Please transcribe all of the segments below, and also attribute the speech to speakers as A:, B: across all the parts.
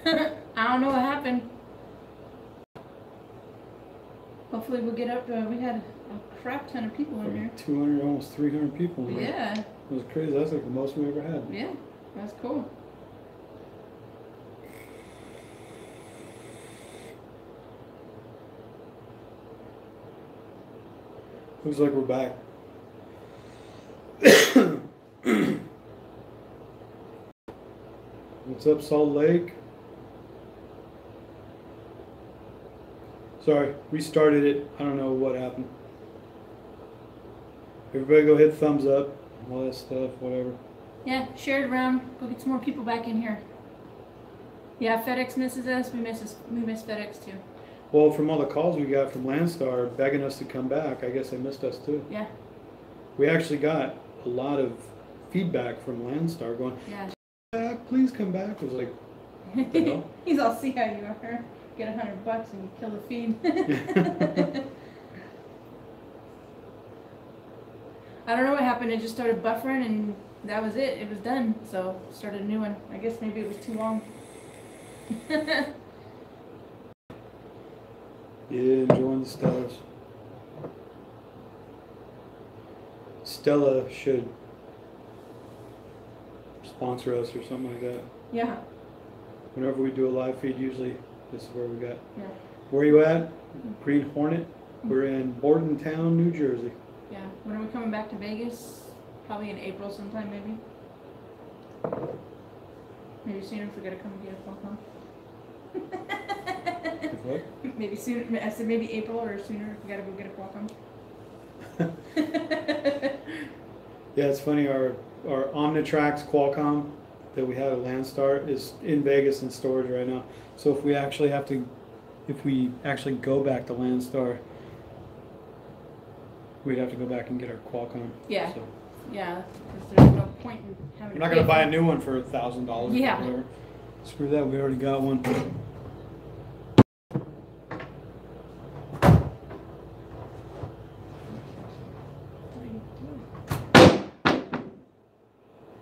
A: I don't know what happened. Hopefully we'll get up to, we had a crap ton of people in here.
B: 200, almost 300 people in here.
A: Yeah.
B: It was crazy. That's like the most we ever had.
A: Yeah, that's cool.
B: Looks like we're back. What's up, Salt Lake? Sorry, restarted it. I don't know what happened. Everybody go hit thumbs up, all that stuff, whatever.
A: Yeah, share it around. Go get some more people back in here. Yeah, FedEx misses us. We miss FedEx too.
B: Well, from all the calls we got from Landstar begging us to come back, I guess they missed us too.
A: Yeah.
B: We actually got a lot of feedback from Landstar going,
A: yeah,
B: back, please come back. I was like, what the hell?
A: He's all, see how you are. Get $100 and you kill the feed. I don't know what happened. It just started buffering and that was it. It was done. So started a new one. I guess maybe it was too long.
B: Yeah, enjoying the Stellas. Stella should sponsor us or something like that.
A: Yeah.
B: Whenever we do a live feed, usually this is where we got.
A: Yeah.
B: Where are you at? Green Hornet. We're in Bordentown, New Jersey.
A: Yeah. When are we coming back to Vegas? Probably in April sometime, maybe. Maybe sooner if we gotta come and get a Qualcomm.
B: What?
A: Maybe soon. I said maybe April or sooner if we gotta go get a Qualcomm.
B: Yeah, it's funny. Our Omnitrax Qualcomm that we had at Landstar is in Vegas in storage right now. So if we actually go back to Landstar, we'd have to go back and get our Qualcomm.
A: Yeah.
B: So.
A: Yeah, because there's no point in having.
B: We're not gonna buy a new one for $1,000.
A: Yeah.
B: Or whatever. Screw that. We already got one.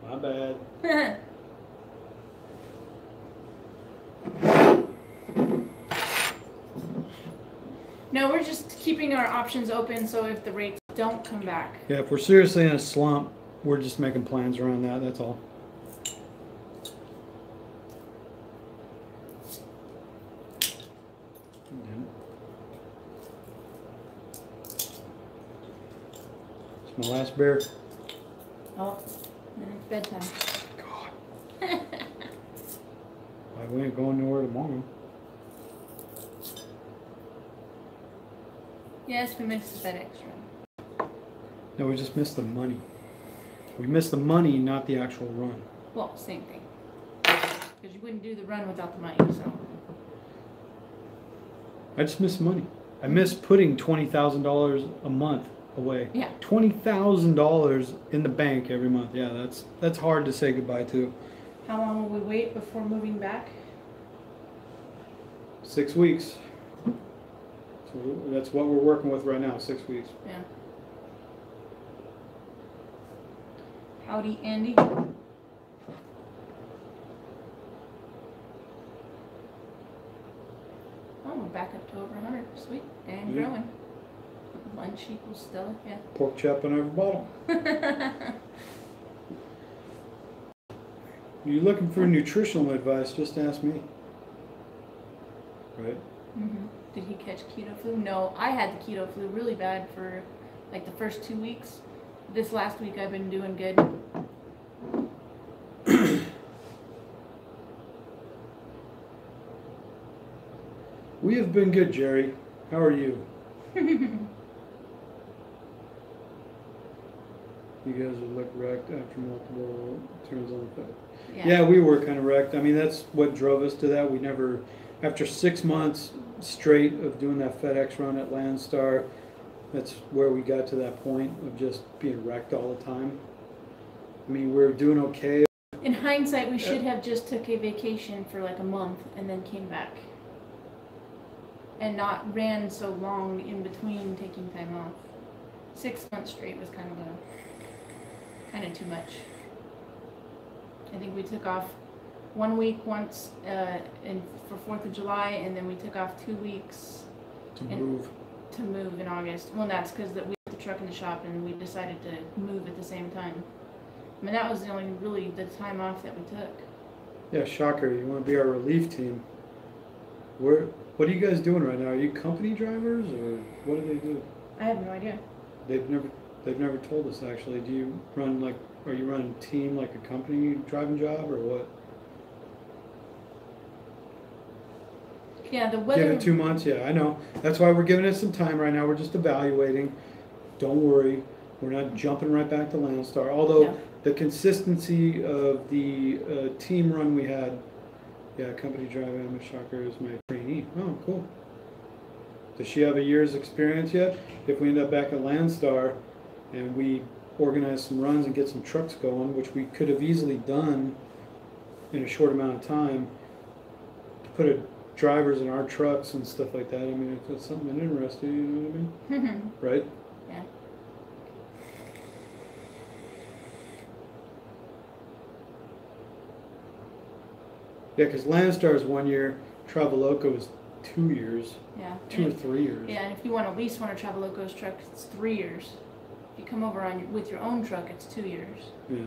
B: My bad.
A: No, we're just keeping our options open so if the rates don't come back.
B: Yeah, if we're seriously in a slump, we're just making plans around that, that's all. It's my last beer.
A: Oh, then it's bedtime.
B: God. We ain't going nowhere tomorrow.
A: Yes, we missed the FedEx run.
B: No, we just missed the money. We missed the money, not the actual run.
A: Well, same thing. Because you wouldn't do the run without the money, so.
B: I just missed money. I missed putting $20,000 a month away.
A: Yeah.
B: $20,000 in the bank every month. Yeah, that's hard to say goodbye to.
A: How long will we wait before moving back?
B: 6 weeks. So that's what we're working with right now, 6 weeks.
A: Yeah. Howdy, Andy. Oh, we're back up to over 100. Sweet. And growing. Lunch equals Stella, yeah.
B: Pork chop in every bottle. You're looking for nutritional advice, just ask me. Right?
A: Mm-hmm. Did he catch keto flu? No, I had the keto flu really bad for like the first 2 weeks. This last week I've been doing good.
B: We have been good, Jerry. How are you? You guys would look wrecked after multiple turns on the FedEx. Yeah, we were kind of wrecked. I mean, that's what drove us to that. We never, after 6 months straight of doing that FedEx run at Landstar, that's where we got to that point of just being wrecked all the time. I mean, we're doing okay.
A: In hindsight, we should have just took a vacation for like a month and then came back. And not ran so long in between taking time off. 6 months straight was kind of too much. I think we took off 1 week once for 4th of July, and then we took off 2 weeks
B: to move
A: in August. Well, that's because we put the truck in the shop and we decided to move at the same time. I mean, that was the only really the time off that we took.
B: Yeah, shocker. You want to be our relief team. What are you guys doing right now? Are you company drivers, or what do they do?
A: I have no idea.
B: They've never told us, actually. Do you run are you running a team like a company driving job, or what?
A: Yeah, the weather.
B: Give it 2 months, yeah, I know. That's why we're giving it some time right now. We're just evaluating. Don't worry. We're not jumping right back to Landstar. Although
A: No.
B: the consistency of the team run we had, yeah, company driving, I'm a shocker, is my trainee. Oh, cool. Does she have a year's experience yet? If we end up back at Landstar and we organize some runs and get some trucks going, which we could have easily done in a short amount of time, to put drivers in our trucks and stuff like that. I mean, if it's something interesting, you know what I mean? Right?
A: Yeah.
B: Yeah, because Landstar is 1 year, Traveloka is 2 years.
A: Yeah.
B: 2 or 3 years.
A: Yeah, and if you want to lease one of Traveloco's trucks, it's 3 years. If you come over with your own truck, it's 2 years.
B: Yeah.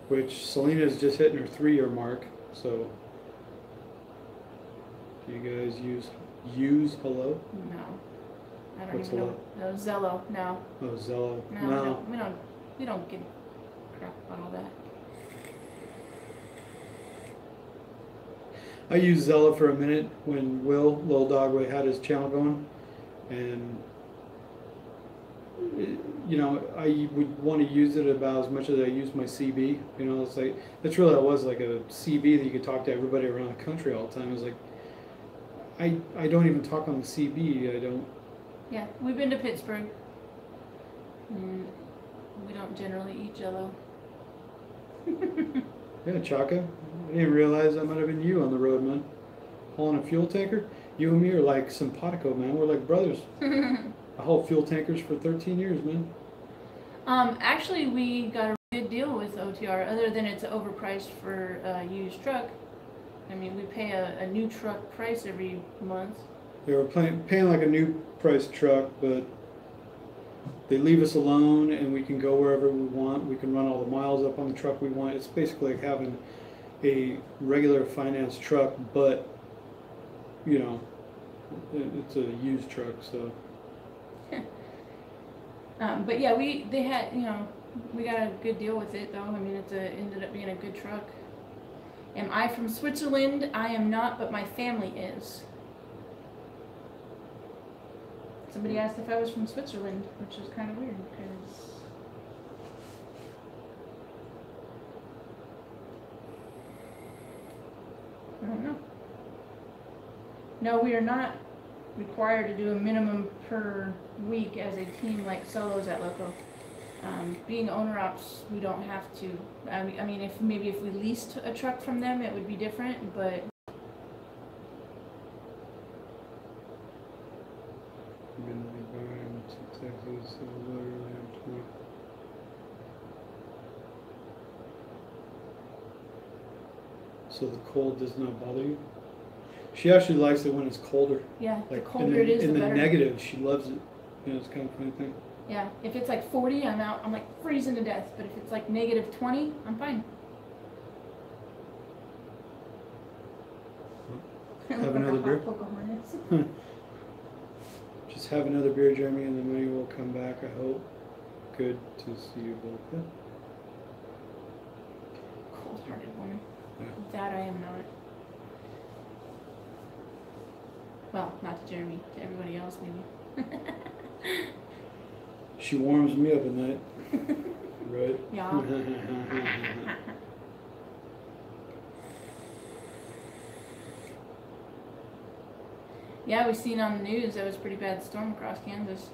B: Which Selena's just hitting her 3-year mark, so do you guys use Hello?
A: No. I don't
B: What's
A: even know. No, Zello, no.
B: Oh, Zello.
A: No, we don't give crap about all that.
B: I used Zello for a minute when Lil Dogway, had his channel going, and you know, I would want to use it about as much as I use my CB. You know, it's like that's really what it was, like a CB that you could talk to everybody around the country all the time. It was like I don't even talk on the CB. I don't.
A: Yeah, we've been to Pittsburgh. We don't generally eat Jello.
B: Yeah, Chaka. I didn't realize that might have been you on the road, man. Hauling a fuel tanker. You and me are like simpatico, man. We're like brothers. I hauled fuel tankers for 13 years, man.
A: Actually, we got a good deal with OTR, other than it's overpriced for a used truck. I mean, we pay a new truck price every month.
B: They were paying like a new price truck, but they leave us alone and we can go wherever we want. We can run all the miles up on the truck we want. It's basically like having a regular finance truck, but you know, it's a used truck, so.
A: But yeah, they had, you know, we got a good deal with it though. I mean, ended up being a good truck. Am I from Switzerland? I am not, but my family is. Somebody asked if I was from Switzerland, which is kind of weird because I don't know. No, we are not required to do a minimum per week as a team like solos at Loco. Being owner ops, we don't have to. I mean, if we leased a truck from them, it would be different, but.
B: So the cold does not bother you? She actually likes it when it's colder.
A: Yeah,
B: like
A: the colder it is, the better.
B: In the negative, she loves it. You know, it's kind of a funny thing.
A: Yeah, if it's like 40, I'm out. I'm like freezing to death. But if it's like negative 20, I'm fine.
B: Have another beer? Just have another beer, Jeremy, and then we will come back, I hope. Good to see you both. Yeah.
A: Cold-hearted woman.
B: Yeah.
A: That I am not. Well, not to Jeremy, to everybody else maybe.
B: She warms me up at night. Right?
A: Yeah. Yeah, we seen on the news that was a pretty bad storm across Kansas.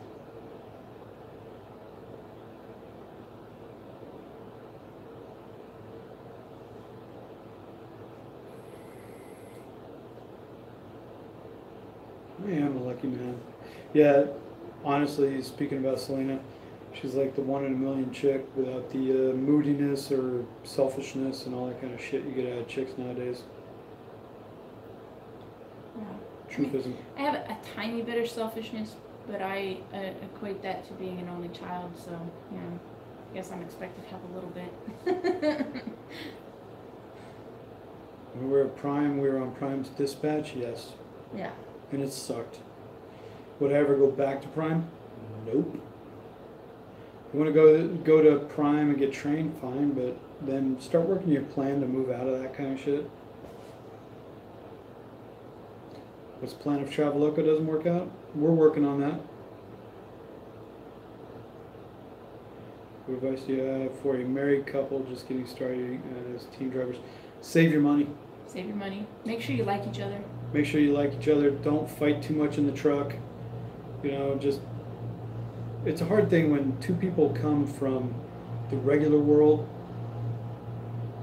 B: I am a lucky man. Yeah, honestly, speaking about Selena, She's like the one in a million chick without the moodiness or selfishness and all that kind of shit you get out of chicks nowadays.
A: Yeah.
B: Truthism.
A: I have a tiny bit of selfishness, but I equate that to being an only child, so, you know, I guess I'm expected to have a little bit.
B: When we were at Prime, we were on Prime's dispatch, yes.
A: Yeah.
B: And it sucked. Would I ever go back to Prime? Nope. You want to go to Prime and get trained, fine, but then start working your plan to move out of that kind of shit. What's the plan if Traveloka doesn't work out? We're working on that. What advice do you have for a married couple just getting started as team drivers? Save your money.
A: Save your money. Make sure you like each other.
B: Make sure you like each other. Don't fight too much in the truck. You know, just, it's a hard thing when two people come from the regular world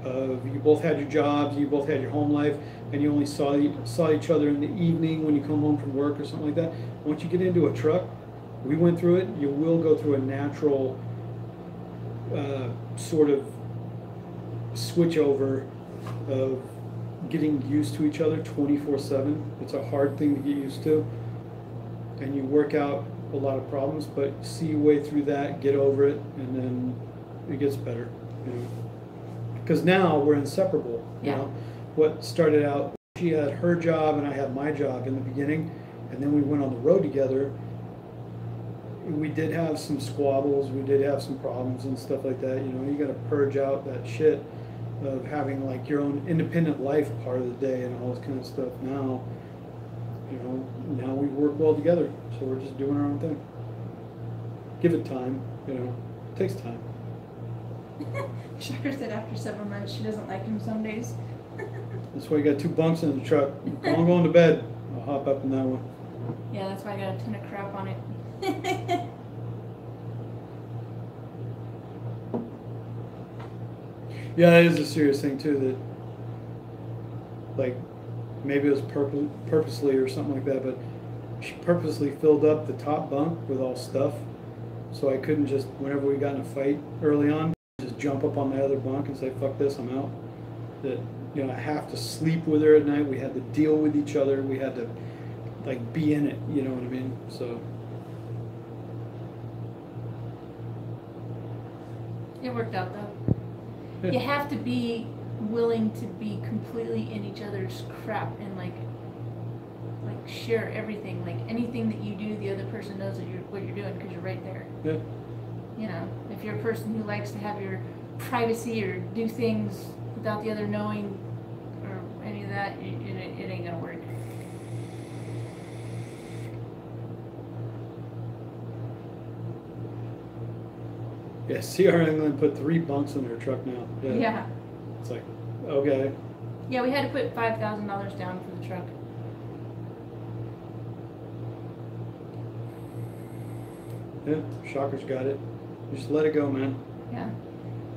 B: of you both had your jobs, you both had your home life, and you only saw each other in the evening when you come home from work or something like that. Once you get into a truck, we went through it, you will go through a natural sort of switch over of getting used to each other 24/7. It's a hard thing to get used to, and you work out a lot of problems, but see your way through that, get over it, and then it gets better, you know. Because now we're inseparable. You know, what started out, she had her job and I had my job in the beginning, and then we went on the road together. We did have some squabbles, we did have some problems and stuff like that. You know, you got to purge out that shit of having like your own independent life part of the day and all this kind of stuff. Now, you know, now we work well together, so we're just doing our own thing. Give it time, you know, it takes time.
A: Shocker said after several months she doesn't like him some days.
B: That's why you got 2 bunks in the truck. I'm going to bed. I'll hop up in that one.
A: Yeah, that's why I got a ton of crap on it.
B: Yeah, it is a serious thing too. That, like, maybe it was purposely or something like that, but she purposely filled up the top bunk with all stuff, so I couldn't just, whenever we got in a fight early on, just jump up on the other bunk and say, "Fuck this, I'm out." That, you know, I have to sleep with her at night. We had to deal with each other. We had to, like, be in it. You know what I mean? So.
A: It worked out though. You have to be willing to be completely in each other's crap and like share everything. Like anything that you do, the other person knows that what you're doing because you're right there.
B: Yeah.
A: You know, if you're a person who likes to have your privacy or do things without the other knowing or any of that, it ain't gonna work.
B: Yeah, CR England put 3 bunks in their truck now.
A: Yeah.
B: It's like, okay.
A: Yeah, we had to put $5,000 down for the truck.
B: Yeah, Shocker's got it. Just let it go, man.
A: Yeah.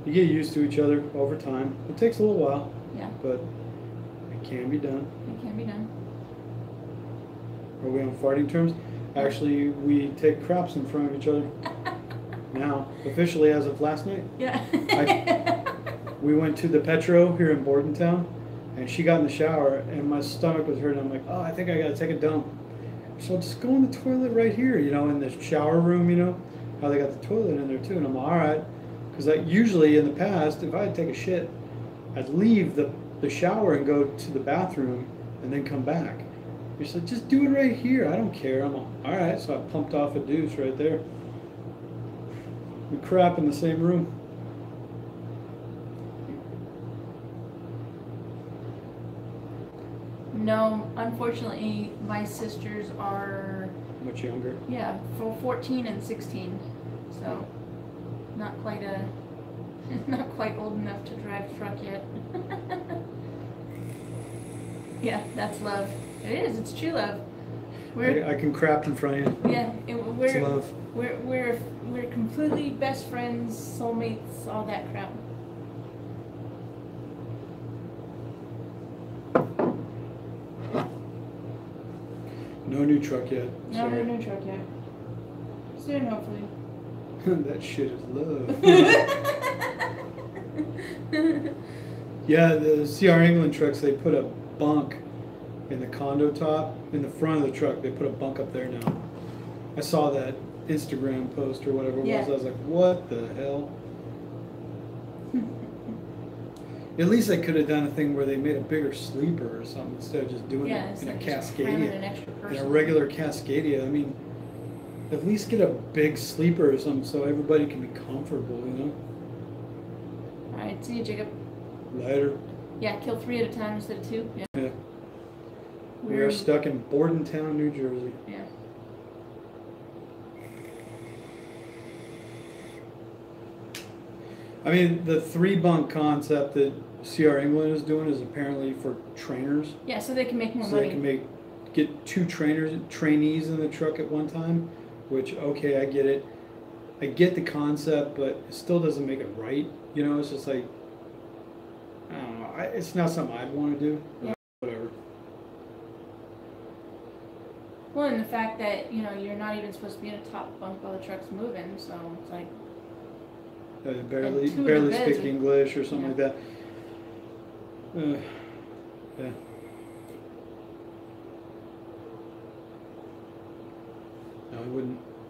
B: You get used to each other over time. It takes a little while.
A: Yeah.
B: But it can be done.
A: It can be done.
B: Are we on farting terms? Actually, we take craps in front of each other. Now, officially as of last night.
A: Yeah.
B: We went to the Petro here in Bordentown, and she got in the shower, and my stomach was hurting. I'm like, oh, I think I gotta take a dump. So I'll just go in the toilet right here, you know, in the shower room, you know, how they got the toilet in there too. And I'm all right, because usually in the past, if I had to take a shit, I'd leave the shower and go to the bathroom and then come back. She said, just do it right here. I don't care. I'm all right. So I pumped off a deuce right there. We crap in the same room.
A: No, unfortunately, my sisters are
B: Much younger.
A: Yeah, 14 and 16, so not quite old enough to drive a truck yet. Yeah, that's love. It is. It's true love.
B: I can crap in front of you.
A: Yeah,
B: It's love.
A: We're completely best friends, soulmates, all that crap.
B: No new truck yet.
A: No new truck yet. Soon, hopefully.
B: That shit is love. Yeah, the CR England trucks, they put a bunk in the condo top. In the front of the truck, they put a bunk up there now. I saw that Instagram post or whatever it was. I was like, what the hell? At least they could have done a thing where they made a bigger sleeper or something instead of just doing it in a Cascadia. In a regular Cascadia, I mean, at least get a big sleeper or something so everybody can be comfortable, you know?
A: Alright, see you, Jacob.
B: Later.
A: Yeah, kill 3 at a time instead of 2. Yeah.
B: We are stuck in Bordentown, New Jersey.
A: Yeah.
B: I mean, the 3-bunk concept that CR England is doing is apparently for trainers.
A: Yeah, so they can make more
B: money. So they can get 2 trainees in the truck at one time, which, okay, I get it. I get the concept, but it still doesn't make it right. You know, it's just like, I don't know. It's not something I'd want to do.
A: Yeah.
B: Whatever.
A: Well, and the fact that, you know, you're not even supposed to be in a top bunk while the truck's moving, so it's like...
B: barely speak English or something like that. Yeah. No,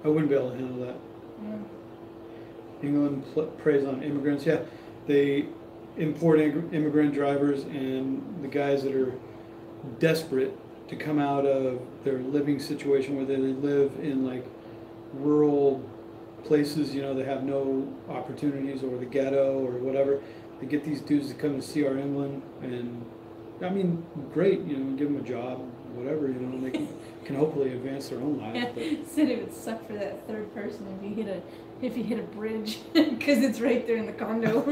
B: I wouldn't be able to handle that. Yeah. England preys on immigrants. Yeah, they import immigrant drivers and the guys that are desperate to come out of their living situation where they live in like rural places, you know, they have no opportunities, or the ghetto or whatever. They get these dudes to come to CR England, and I mean, great, you know, give them a job, whatever, you know, and they can hopefully advance their own lives.
A: Yeah, said it would suck for that third person if you hit a bridge because it's right there in the condo.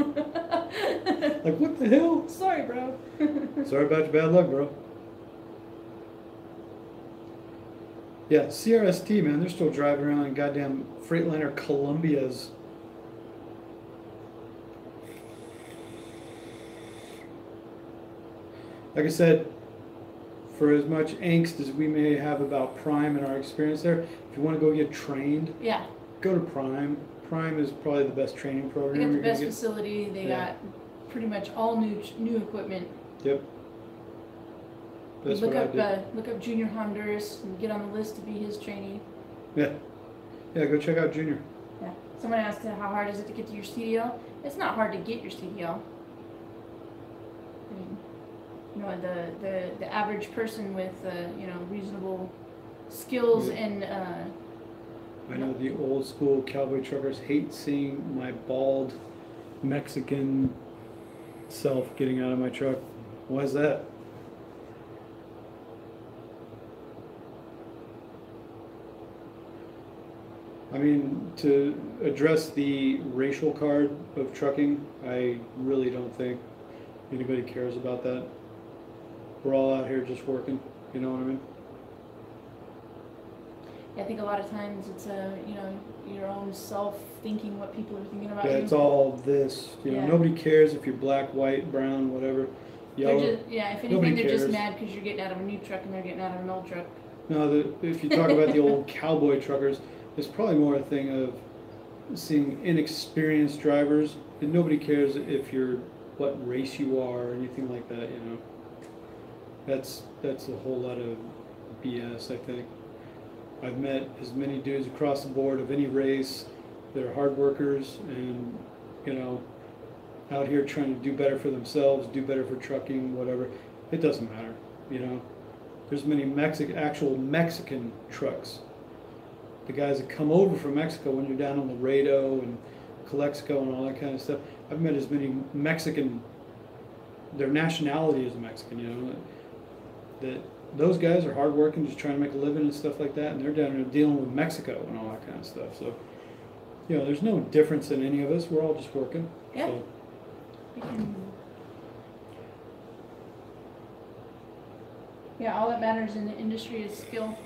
B: Like, what the hell?
A: Sorry, bro.
B: Sorry about your bad luck, bro. Yeah, CRST, man, they're still driving around in goddamn Freightliner Columbias. Like I said, for as much angst as we may have about Prime and our experience there, if you want to go get trained,
A: yeah,
B: go to Prime. Prime is probably the best training program.
A: They got the best facility. They got pretty much all new equipment.
B: Yep. That's
A: look up Junior Honduras and get on the list to be his trainee.
B: Yeah. Yeah, go check out Junior.
A: Yeah. Someone asked how hard is it to get to your CDL? It's not hard to get your CDL. I mean, you know, the average person with you know, reasonable skills and
B: I know the old school cowboy truckers hate seeing my bald Mexican self getting out of my truck. Why is that? I mean, to address the racial card of trucking, I really don't think anybody cares about that. We're all out here just working, you know what I mean?
A: Yeah, I think a lot of times it's you know, your own self thinking what people are thinking about you.
B: Yeah, it's all this. You know, nobody cares if you're black, white, brown, whatever. Yellow.
A: If anything, they're just mad because you're getting out of a new truck and they're getting out of an old truck.
B: No, if you talk about the old cowboy truckers, it's probably more a thing of seeing inexperienced drivers, and nobody cares if you're what race you are or anything like that. You know, that's a whole lot of BS. I think I've met as many dudes across the board of any race that are hard workers and, you know, out here trying to do better for themselves, do better for trucking, whatever. It doesn't matter. You know, there's many actual Mexican trucks. The guys that come over from Mexico when you're down on Laredo and Calexico and all that kind of stuff. I've met as many Mexican, their nationality is Mexican, you know, that those guys are hardworking, just trying to make a living and stuff like that, and they're down there dealing with Mexico and all that kind of stuff. So, you know, there's no difference in any of us. We're all just working.
A: Yeah.
B: So.
A: Yeah, all that matters in the industry is skill.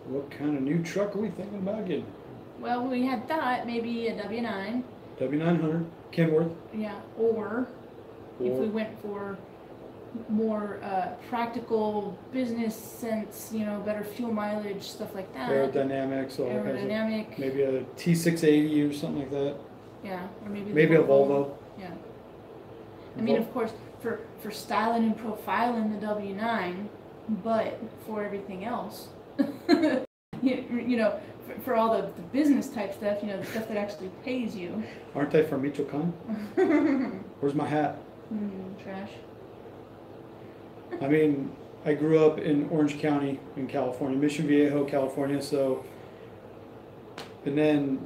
B: What kind of new truck are we thinking about getting?
A: Well, we had thought maybe a W9.
B: W900, Kenworth.
A: Yeah, or if we went for more practical business sense, you know, better fuel mileage, stuff like that.
B: Aerodynamics, all kinds of,
A: Aerodynamic.
B: maybe a T680 or something like that.
A: Yeah, or
B: maybe a Volvo.
A: Yeah. I mean, of course, for styling and profiling the W9, but for everything else, you know, for all the business type stuff, you know, the stuff that actually pays you.
B: Aren't they from Michoacan? Where's my hat?
A: Trash.
B: I mean, I grew up in Orange County in California, Mission Viejo, California, so, and then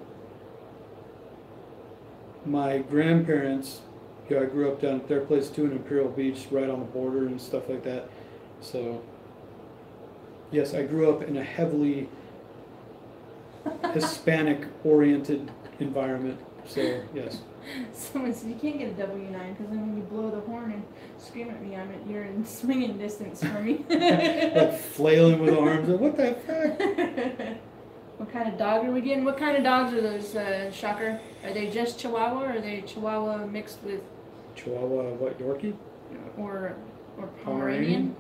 B: my grandparents, I grew up down at their place too in Imperial Beach, right on the border and stuff like that. So, yes, I grew up in a heavily Hispanic-oriented environment. So, yes.
A: Someone said you can't get a W9 because then when you blow the horn and scream at me, you're in swinging distance from me.
B: Like flailing with arms. What the heck?
A: What kind of dog are we getting? What kind of dogs are those, Shocker? Are they just Chihuahua, or are they Chihuahua mixed with
B: Chihuahua, what, Yorkie?
A: Or Pomeranian?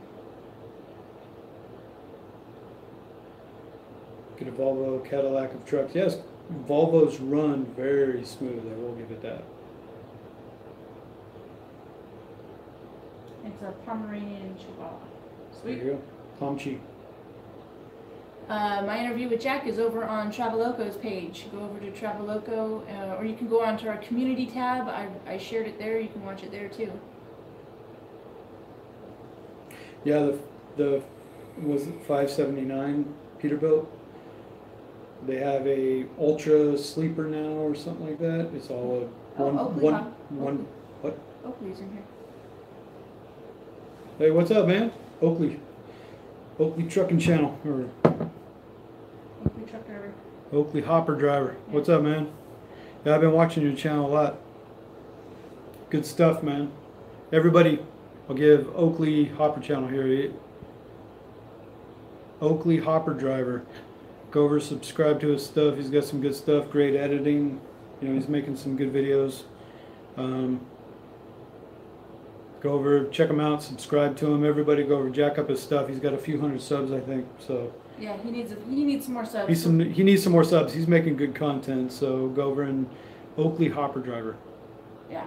B: Get a Volvo Cadillac of trucks. Yes, Volvos run very smooth. I will give it that.
A: It's a Pomeranian Chihuahua. Sweet.
B: There you go. Pomchi.
A: My interview with Jack is over on Traveloco's page. Go over to Traveloco, or you can go onto our community tab. I shared it there. You can watch it there too.
B: Yeah, the was it 579 Peterbilt? They have a Ultra Sleeper now or something like that. It's all a what?
A: Oakley's in here.
B: Hey, what's up, man? Oakley Trucking Channel, or
A: Oakley Truck Driver.
B: Oakley Hopper Driver.
A: Yeah.
B: What's up, man? Yeah, I've been watching your channel a lot. Good stuff, man. Everybody, I'll give Oakley Hopper Channel here. Oakley Hopper Driver. Go over, subscribe to his stuff. He's got some good stuff, great editing. You know, he's making some good videos. Go over, check him out, subscribe to him. Everybody go over, jack up his stuff. He's got a few hundred subs, I think. So
A: yeah, he needs some more subs.
B: He needs some more subs. He's making good content. So go over and Oakley Hopper Driver.
A: Yeah.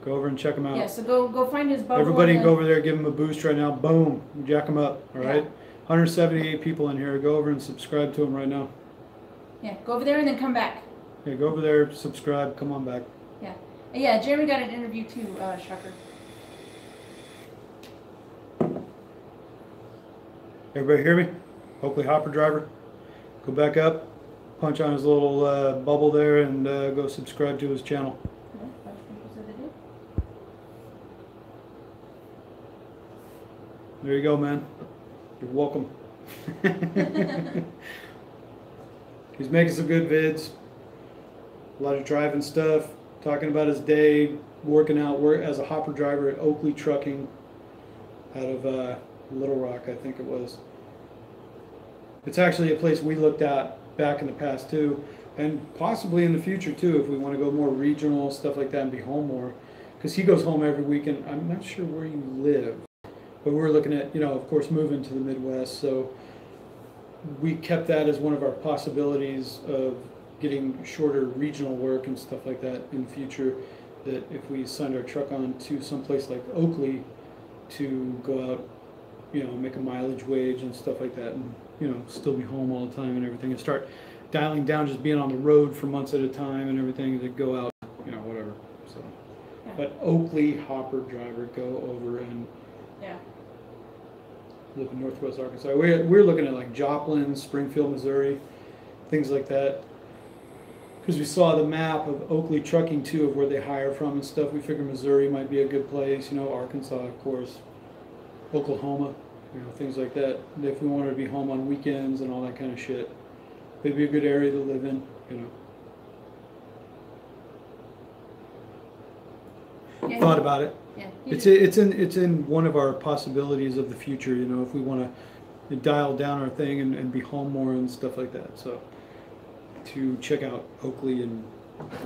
B: Go over and check him out.
A: Yeah, so go find his bubble.
B: Everybody go over there, give him a boost right now. Boom, jack him up. All right. 178 people in here. Go over and subscribe to him right now.
A: Yeah, go over there and then come back.
B: Yeah, go over there, subscribe, come on back.
A: Yeah. Yeah, Jeremy got an interview too, Shocker.
B: Everybody hear me? Oakley Hopper Driver. Go back up, punch on his little bubble there, and go subscribe to his channel.
A: Yeah, that's what you said to do.
B: There you go, man. You're welcome. He's making some good vids. A lot of driving stuff, talking about his day, working out as a hopper driver at Oakley Trucking out of Little Rock, I think it was. It's actually a place we looked at back in the past too, and possibly in the future too, if we want to go more regional, stuff like that, and be home more. Because he goes home every weekend. I'm not sure where you live, but we're looking at, you know, of course, moving to the Midwest. So we kept that as one of our possibilities of getting shorter regional work and stuff like that in the future, that if we signed our truck on to someplace like Oakley to go out, you know, make a mileage wage and stuff like that, and, you know, still be home all the time and everything, and start dialing down just being on the road for months at a time and everything, to go out, you know, whatever. So, yeah. But Oakley Hopper Driver, go over and live in Northwest Arkansas. We're looking at like Joplin, Springfield, Missouri, things like that. Because we saw the map of Oakley Trucking too, of where they hire from and stuff. We figured Missouri might be a good place, you know, Arkansas, of course, Oklahoma, you know, things like that. And if we wanted to be home on weekends and all that kind of shit, it'd be a good area to live in, you know. Yeah. Thought about it.
A: Yeah.
B: It's in one of our possibilities of the future, you know, if we want to dial down our thing and be home more and stuff like that. So to check out Oakley and,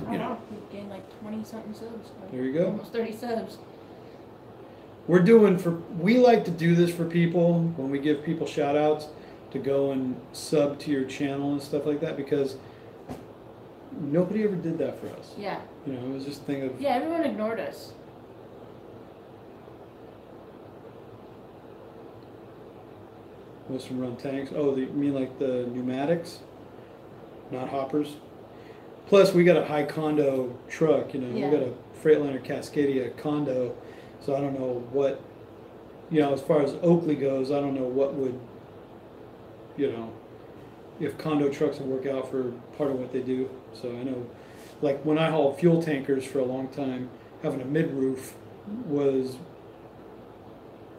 B: you know.
A: We've gained like 20 something subs.
B: There you go.
A: Almost 30 subs.
B: we like to do this for people when we give people shout outs to go and sub to your channel and stuff like that, because nobody ever did that for us.
A: Yeah.
B: You know, it was just a thing of.
A: Yeah, everyone ignored us.
B: Most of them run tanks. Oh, you mean like the pneumatics? Not hoppers? Plus, we got a high condo truck, you know.
A: Yeah.
B: We got a Freightliner Cascadia condo. So I don't know what, you know, as far as Oakley goes, I don't know what would, you know, if condo trucks would work out for part of what they do. So I know, like when I hauled fuel tankers for a long time, having a mid-roof was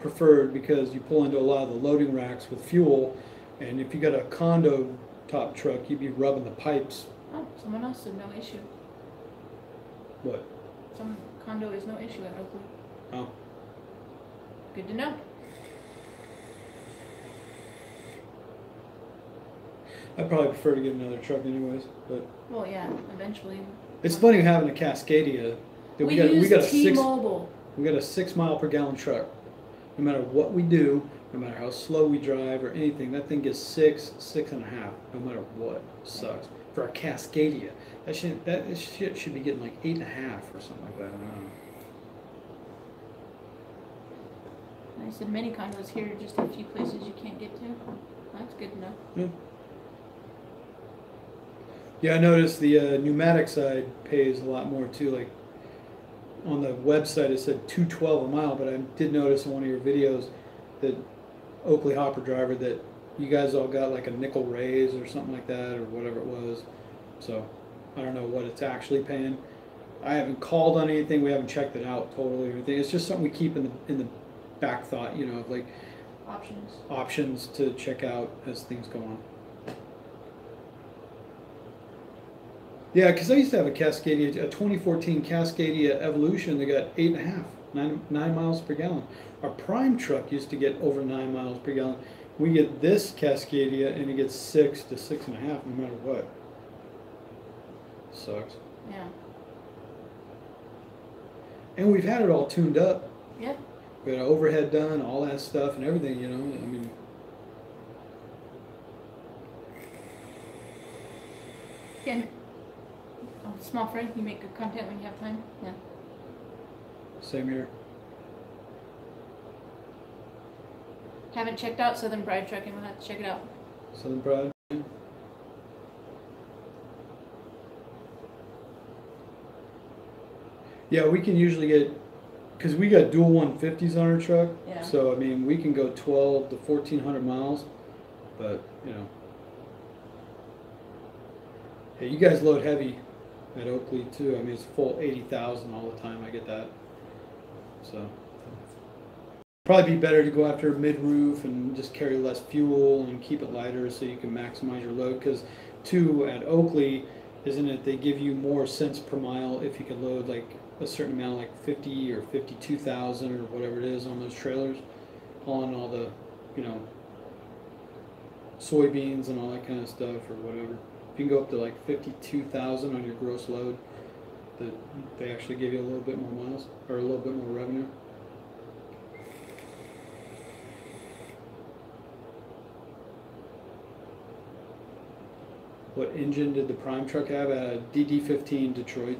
B: preferred because you pull into a lot of the loading racks with fuel, and if you got a condo top truck, you'd be rubbing the pipes.
A: Oh, someone else said no issue.
B: What?
A: Some condo is no issue at Oakley.
B: Oh.
A: Good to know.
B: I'd probably prefer to get another truck anyways, but.
A: Well, yeah, eventually.
B: It's funny having a Cascadia.
A: We got T-Mobile.
B: We got a 6 mile per gallon truck. No matter what we do, no matter how slow we drive or anything, that thing gets 6.5, no matter what. Sucks. For a Cascadia, that shit should be getting like 8.5 or something like that. I don't know.
A: I said many condos here, just a few places you can't get to. That's good to know.
B: Yeah. Yeah, I noticed the pneumatic side pays a lot more too. Like on the website, it said $2.12 a mile, but I did notice in one of your videos that Oakley hopper driver that you guys all got like a nickel raise or something like that, or whatever it was. So I don't know what it's actually paying. I haven't called on anything. We haven't checked it out totally or anything. It's just something we keep in the back thought, you know, of like options to check out as things go on. Yeah, because I used to have a Cascadia, a 2014 Cascadia Evolution that got 8.5, 9 miles per gallon. Our prime truck used to get over 9 miles per gallon. We get this Cascadia and it gets 6 to 6.5 no matter what. Sucks.
A: Yeah.
B: And we've had it all tuned up.
A: Yeah.
B: We got overhead done, all that stuff and everything, you know. I mean.
A: Again. Oh, small fry, you make good content when you have time. Yeah.
B: Same here.
A: Haven't checked out Southern Pride Trucking. We'll have to check it out.
B: Southern Pride. Yeah, we can usually get, because we got dual 150s on our truck.
A: Yeah.
B: So I mean, we can go 12 to 1,400 miles, but you know. Yeah, you guys load heavy at Oakley too. I mean, it's full 80,000 all the time. I get that. So probably be better to go after mid-roof and just carry less fuel and keep it lighter so you can maximize your load. Because too at Oakley, isn't it? They give you more cents per mile if you can load like a certain amount, like 50 or 52,000 or whatever it is on those trailers, hauling all the, you know, soybeans and all that kind of stuff or whatever. If you can go up to like 52,000 on your gross load, they actually give you a little bit more miles or a little bit more revenue. What engine did the Prime truck have? A DD15 Detroit.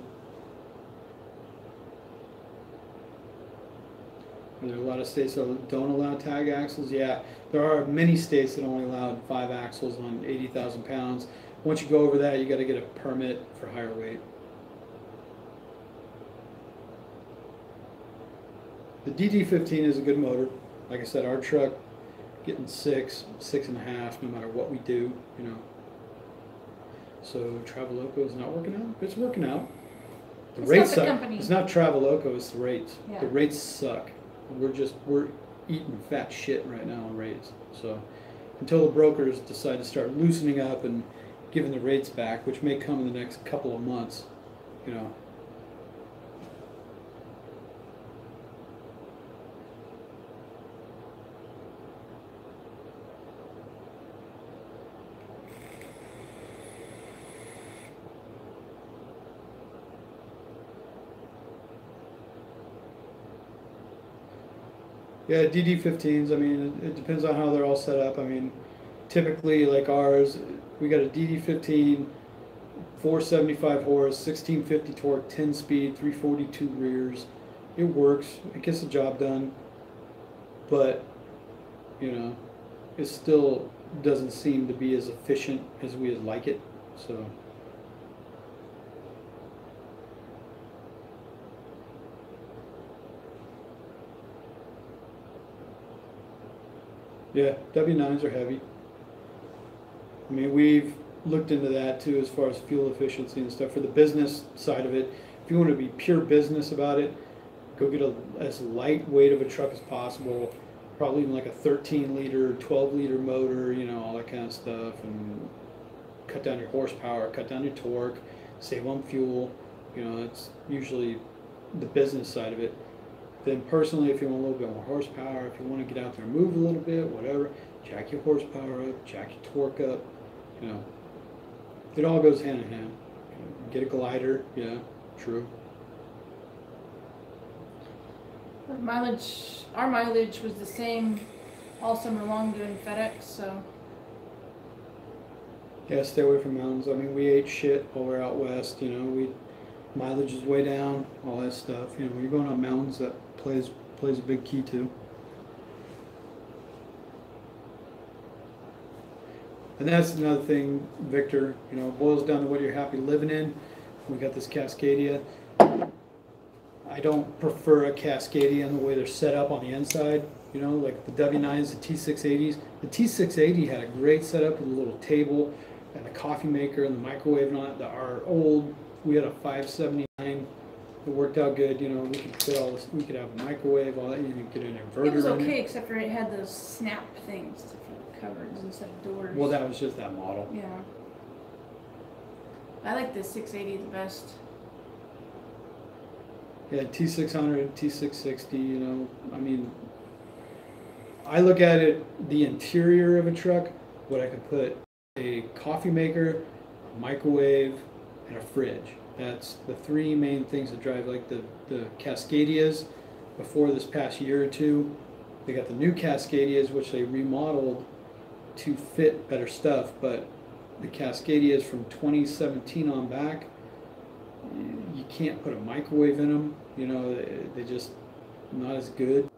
B: Are there a lot of states that don't allow tag axles? Yeah, there are many states that only allow 5 axles on 80,000 pounds. Once you go over that, you got to get a permit for higher weight. The DD15 is a good motor. Like I said, our truck getting 6.5, no matter what we do, you know. So Traveloco is not working out. It's working out. The rates suck. It's not Traveloco, it's the rates. Yeah. The rates suck. We're eating fat shit right now on rates. So until the brokers decide to start loosening up and giving the rates back, which may come in the next couple of months, you know. Yeah, DD15s. I mean, it depends on how they're all set up. I mean, typically like ours, we got a DD15, 475 horse, 1650 torque, 10 speed, 342 rears. It works. It gets the job done, but you know, it still doesn't seem to be as efficient as we would like it. So. Yeah, W9s are heavy. I mean, we've looked into that too as far as fuel efficiency and stuff for the business side of it. If you want to be pure business about it, go get as lightweight of a truck as possible. Probably even like a 13-liter, 12-liter motor, you know, all that kind of stuff, and cut down your horsepower, cut down your torque, save on fuel. You know, it's usually the business side of it. Then personally, if you want a little bit more horsepower, if you want to get out there and move a little bit, whatever, jack your horsepower up, jack your torque up. You know, it all goes hand in hand. Get a glider, yeah, true.
A: Our mileage was the same all summer long doing FedEx, so.
B: Yeah, stay away from mountains. I mean, we ate shit while we're out west, you know, mileage is way down, all that stuff. You know, when you're going on mountains, that plays a big key too. And that's another thing, Victor, you know, it boils down to what you're happy living in. We got this Cascadia. I don't prefer a Cascadia in the way they're set up on the inside, you know, like the W9s, the T680s. The T680 had a great setup with a little table and the coffee maker and the microwave and all that. Our old, we had a 579. It worked out good, you know, we could put all this, we could have a microwave, all that, you could get an inverter.
A: It was
B: in
A: okay,
B: it.
A: except for it had those snap things for cupboards instead of doors.
B: Well, that was just that model.
A: Yeah. I like the 680 the best.
B: Yeah, T600, T660, you know, I mean, I look at it, the interior of a truck, what I could put a coffee maker, a microwave, and a fridge. That's the three main things that drive, like the Cascadias before this past year or two. They got the new Cascadias, which they remodeled to fit better stuff, but the Cascadias from 2017 on back, you can't put a microwave in them, you know, they just not as good.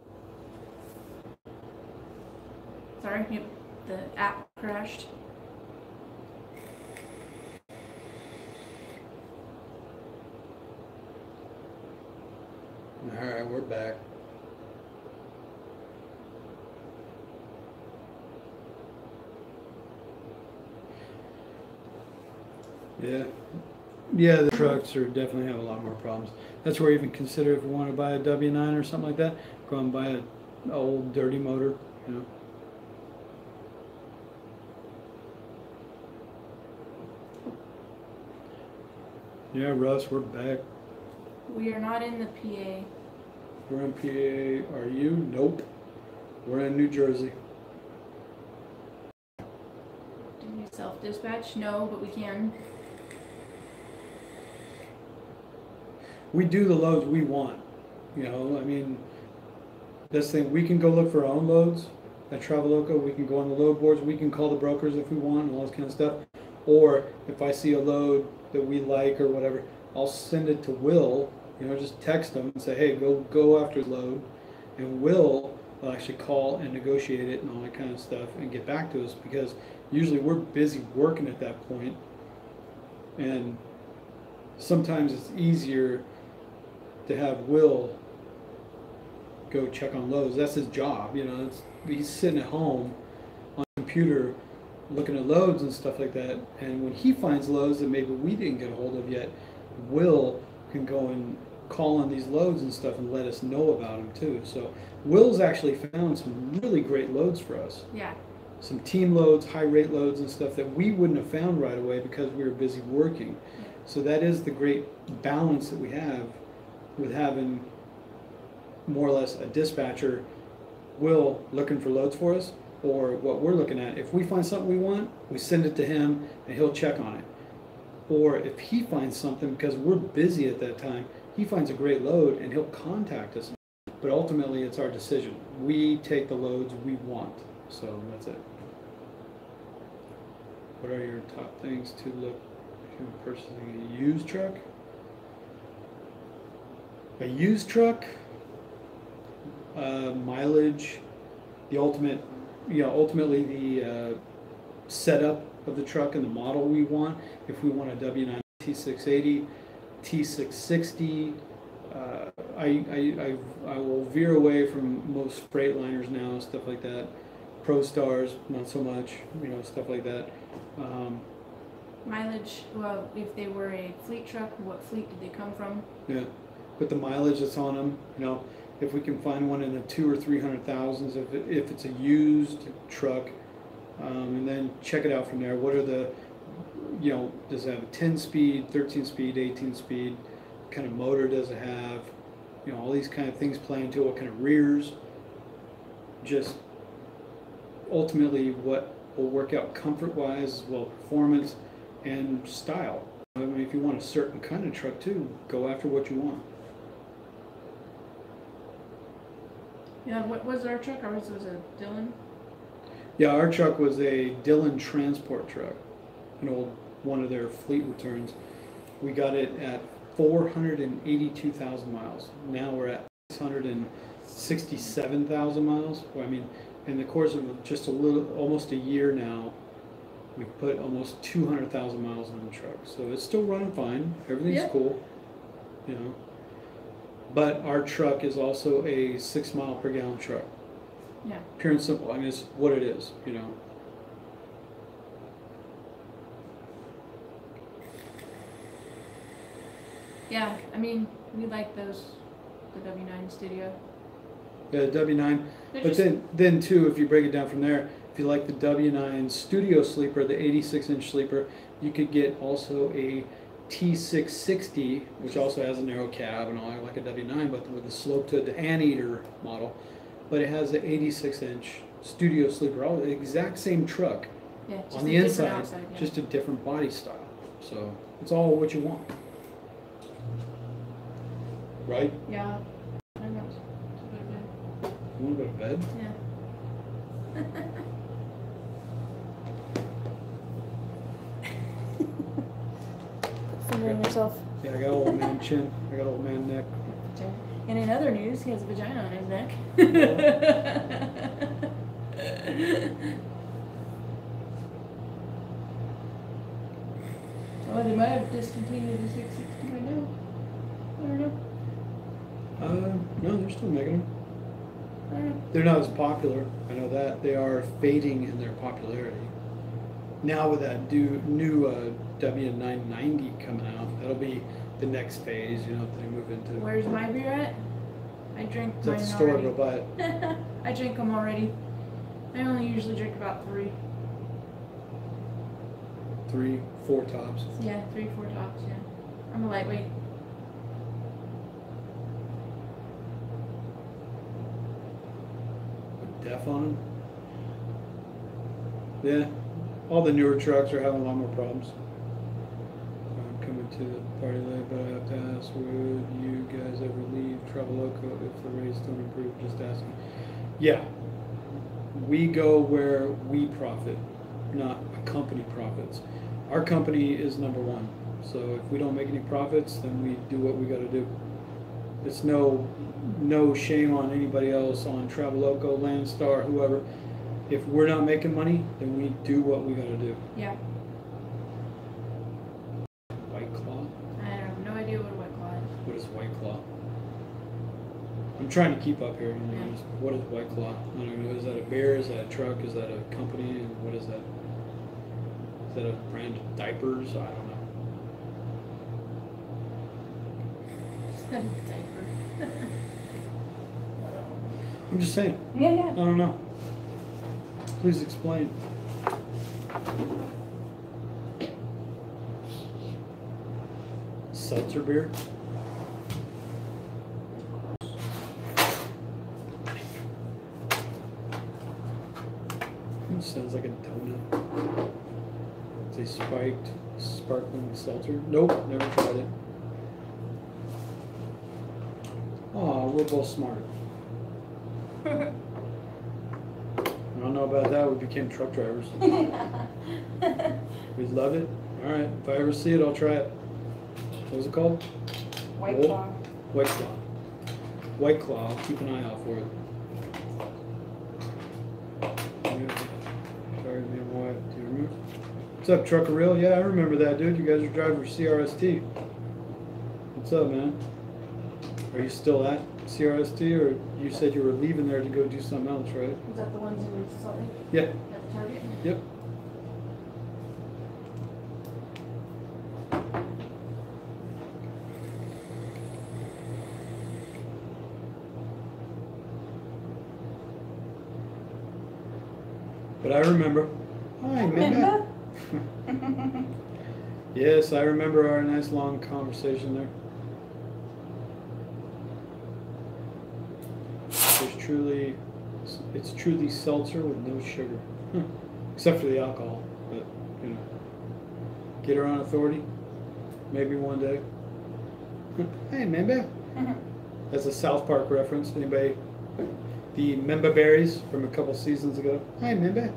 A: Sorry, yep, the app crashed.
B: Alright, we're back. Yeah. Yeah, the trucks are definitely have a lot more problems. That's where you even consider if you want to buy a W9 or something like that, go and buy an old dirty motor, you know. Yeah, Russ, we're back.
A: We are not in the PA.
B: We're in PA. Are you? Nope. We're in New Jersey.
A: Do we self-dispatch? No, but we can.
B: We do the loads we want. You know, I mean, this thing, we can go look for our own loads at Traveloka. We can go on the load boards. We can call the brokers if we want and all this kind of stuff. Or if I see a load that we like or whatever, I'll send it to Will. You know, just text him and say, hey, go after the load. And Will actually call and negotiate it and all that kind of stuff and get back to us, because usually we're busy working at that point. And sometimes it's easier to have Will go check on loads. That's his job, you know. He's sitting at home on the computer looking at loads and stuff like that. And when he finds loads that maybe we didn't get a hold of yet, Will can go and call on these loads and stuff and let us know about them too. So Will's actually found some really great loads for us.
A: Yeah.
B: Some team loads, high rate loads and stuff that we wouldn't have found right away because we were busy working.
A: Yeah.
B: So that is the great balance that we have with having more or less a dispatcher, Will, looking for loads for us, or what we're looking at. If we find something we want, we send it to him and he'll check on it. Or if he finds something, because we're busy at that time, he finds a great load and he'll contact us But ultimately, it's our decision. We take the loads we want. So that's it. What are your top things to look to purchasing a used truck? A used truck, mileage, the ultimate, ultimately the setup of the truck and the model we want. If we want a W9 T680, T660, I will veer away from most Freightliners now, stuff like that. ProStars, not so much, stuff like that.
A: Mileage, well, if they were a fleet truck, what fleet did they come from?
B: Yeah, but the mileage that's on them, if we can find one in the 200,000 or 300,000s, if it's a used truck, and then check it out from there. What are the, does it have a 10-speed, 13-speed, 18-speed? What kind of motor does it have? All these kind of things play into it. What kind of rears? Just ultimately what will work out comfort-wise, as well as performance and style. I mean, if you want a certain kind of truck too, go after what you want.
A: Yeah, what was our truck? Ours was a Dillon?
B: Yeah, our truck was a Dillon transport truck, an old one of their fleet returns. We got it at 482,000 miles. Now we're at 667,000 miles. Well, I mean, in the course of just almost a year now, we've put almost 200,000 miles on the truck. So it's still running fine. Everything's cool, But our truck is also a 6 mile per gallon truck.
A: Yeah.
B: Pure and simple. I mean, it's what it is,
A: Yeah, I mean, we like those, the W9 Studio.
B: Yeah, the W9.
A: They're
B: But then too, if you break it down from there, if you like the W9 Studio Sleeper, the 86-inch sleeper, you could get also a T660, which also has a narrow cab and all, like a W9, but with a slope to the Anteater model. But it has the 86-inch Studio Sleeper, all the exact same truck on the inside, just a different body style. So it's all what you want, right?
A: Yeah. I know.
B: You want to go to bed?
A: Yeah. Fingering yourself.
B: Yeah, I got old man chin. I got old man neck.
A: And in other news, he has a vagina on his neck. Oh, they might have discontinued the 660 right now. I don't know.
B: No, they're still making them.
A: I don't know.
B: They're not as popular. I know that. They are fading in their popularity. Now with that new W990 coming out, that'll be the next phase, if they move into.
A: Where's my beer at? I drank mine
B: That's the store,
A: already.
B: go buy it.
A: I drink them already. I only usually drink about 3.
B: 3, 4 tops.
A: Yeah, 3, 4 tops, yeah. I'm a lightweight.
B: Put def on them. Yeah, all the newer trucks are having a lot more problems. I'm coming to the party late, but I have to ask, would you guys ever leave Traveloco if the rates don't improve? Just asking. Yeah, we go where we profit, not a company profits. Our company is number one. So if we don't make any profits, then we do what we got to do. It's no shame on anybody else, on Traveloco, Landstar, whoever. If we're not making money, then we do what we got to do.
A: Yeah.
B: White Claw?
A: I have no idea what a White Claw is.
B: What is White Claw? I'm trying to keep up here. What is White Claw? I don't know. Is that a beer? Is that a truck? Is that a company? What is that? Is that a brand of diapers? I don't know.
A: Diaper.
B: I'm just saying.
A: Yeah.
B: I don't know. Please explain. Seltzer beer? It sounds like a donut. It's a spiked sparkling seltzer. Nope, never tried it. Oh, we're both smart. I don't know about that. We became truck drivers. We love it. All right. If I ever see it, I'll try it. What was it called?
C: White Claw.
B: White Claw. White Claw. I'll keep an eye out for it. Sorry, me and my wife. Do you remember? What's up, Trucker Real? Yeah, I remember that, dude. You guys are driving for CRST. What's up, man? Are you still at CRST, or you said you were leaving there to go do something else, right?
A: Was that the ones in Salt Lake?
B: Yeah.
A: At the Target?
B: Yep. But I remember. Hi, Minda. Yes, I remember our nice long conversation there. It's truly seltzer with no sugar, except for the alcohol. But you know, get her on authority. Maybe one day. Hey, Memba. That's a South Park reference. Anybody? The Memba berries from a couple seasons ago. Hi, Memba.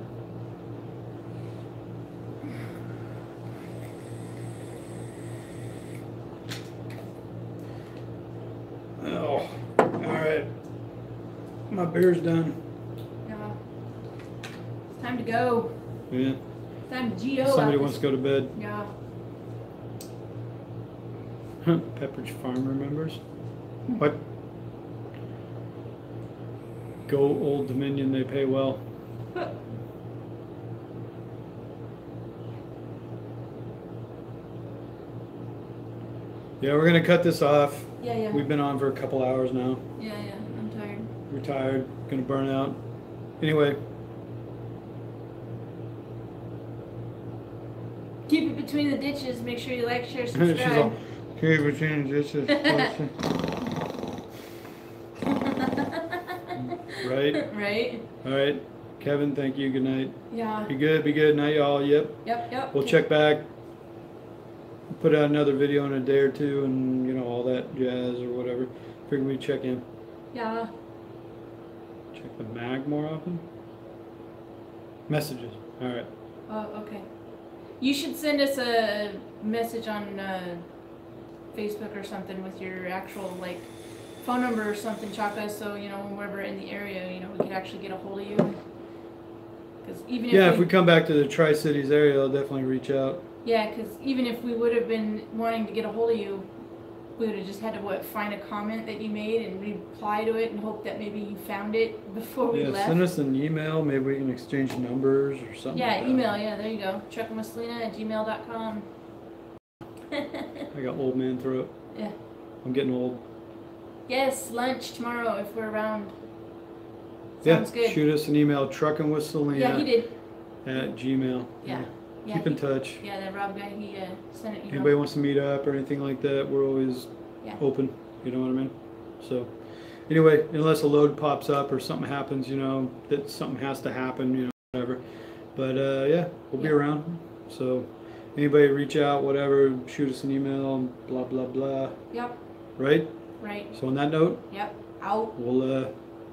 B: Oh, all right. My beer's done.
A: Yeah. It's time to go.
B: Yeah.
A: It's time to GO.
B: Somebody wants to go to bed.
A: Yeah.
B: Pepperidge Farm remembers? What? Go Old Dominion, they pay well. Yeah, we're gonna cut this off.
A: Yeah.
B: We've been on for a couple hours now.
A: Yeah. I'm tired.
B: We're tired, gonna burn out. Anyway.
A: Keep it between the ditches. Make sure you like, share,
B: She's all,
A: subscribe.
B: keep it between the dishes. Right?
A: Right?
B: Alright. Kevin, thank you. Good night.
A: Yeah.
B: Be good. Night, y'all. Yep.
A: Yep.
B: We'll check back. Put out another video in a day or two and, you know, all that jazz or whatever. Figure we check in.
A: Yeah.
B: Check the mag more often. Messages. Alright.
A: Oh, okay. You should send us a message on Facebook or something with your actual, like, phone number or something, Chaka, so, you know, when we're in the area, you know, we could actually get a hold of you. Because even
B: if we come back to the Tri-Cities area, I'll definitely reach out.
A: Yeah, because even if we would have been wanting to get a hold of you, we would have just had to, find a comment that you made and reply to it and hope that maybe you found it before we left.
B: Send us an email. Maybe we can exchange numbers or something.
A: Yeah,
B: like
A: email. Yeah, there you go. truckingwithselena@gmail.com.
B: I got old man throat.
A: Yeah.
B: I'm getting old.
A: Yes, lunch tomorrow if we're around. Sounds good.
B: Shoot us an email, truckingwithselena
A: Yeah, he did.
B: at gmail.
A: Yeah.
B: Keep in touch.
A: Yeah, that Rob guy, he sent it.
B: Anybody wants to meet up or anything like that, we're always open. You know what I mean? So, anyway, unless a load pops up or something happens, you know, that something has to happen, you know, whatever. But yeah, we'll be around. So, anybody reach out, whatever, shoot us an email, blah blah blah.
A: Yep.
B: Right?
A: Right.
B: So on that note,
A: Yep. Out.
B: we'll